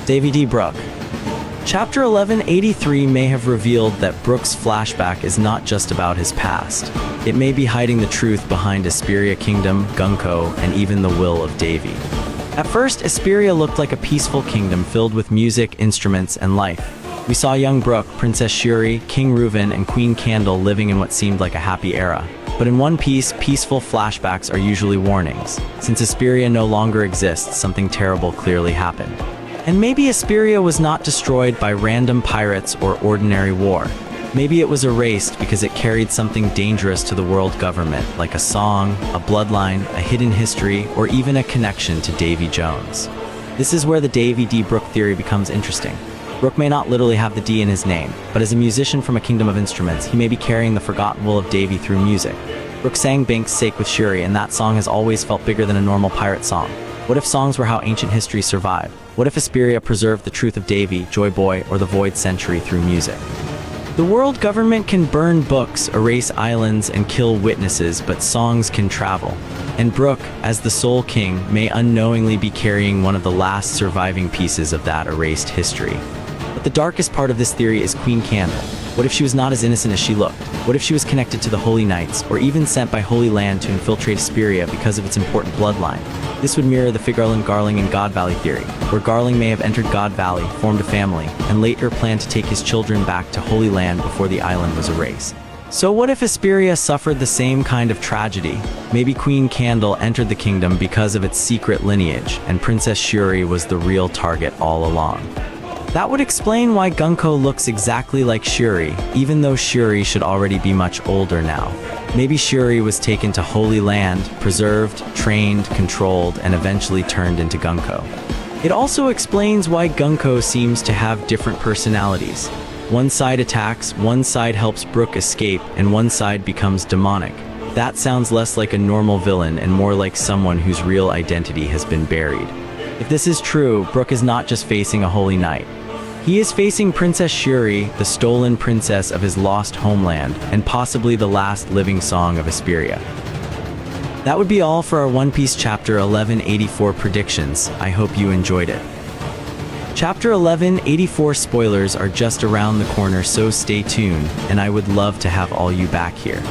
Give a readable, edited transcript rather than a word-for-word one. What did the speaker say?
Davy D. Brooke. Chapter 1183 may have revealed that Brooke's flashback is not just about his past. It may be hiding the truth behind Esperia Kingdom, Gunko, and even the will of Davy. At first, Esperia looked like a peaceful kingdom filled with music, instruments, and life. We saw young Brooke, Princess Shuri, King Reuven, and Queen Candle living in what seemed like a happy era. But in One Piece, peaceful flashbacks are usually warnings. Since Esperia no longer exists, something terrible clearly happened. And maybe Esperia was not destroyed by random pirates or ordinary war. Maybe it was erased because it carried something dangerous to the world government, like a song, a bloodline, a hidden history, or even a connection to Davy Jones. This is where the Davy D. Brooke theory becomes interesting. Brooke may not literally have the D in his name, but as a musician from a kingdom of instruments, he may be carrying the forgotten will of Davy through music. Brooke sang Bink's Sake with Shuri, and that song has always felt bigger than a normal pirate song. What if songs were how ancient history survived? What if Esperia preserved the truth of Davy, Joy Boy, or the Void Century through music? The world government can burn books, erase islands, and kill witnesses, but songs can travel. And Brooke, as the Soul King, may unknowingly be carrying one of the last surviving pieces of that erased history. But the darkest part of this theory is Queen Candle. What if she was not as innocent as she looked? What if she was connected to the Holy Knights, or even sent by Holy Land to infiltrate Esperia because of its important bloodline? This would mirror the Figurlin Garling and God Valley theory, where Garling may have entered God Valley, formed a family, and later planned to take his children back to Holy Land before the island was erased. So what if Esperia suffered the same kind of tragedy? Maybe Queen Candle entered the kingdom because of its secret lineage, and Princess Shuri was the real target all along. That would explain why Gunko looks exactly like Shuri, even though Shuri should already be much older now. Maybe Shuri was taken to Holy Land, preserved, trained, controlled, and eventually turned into Gunko. It also explains why Gunko seems to have different personalities. One side attacks, one side helps Brooke escape, and one side becomes demonic. That sounds less like a normal villain and more like someone whose real identity has been buried. If this is true, Brooke is not just facing a Holy Knight. He is facing Princess Shuri, the stolen princess of his lost homeland, and possibly the last living song of Esperia. That would be all for our One Piece Chapter 1184 predictions. I hope you enjoyed it. Chapter 1184 spoilers are just around the corner, so stay tuned, and I would love to have all you back here.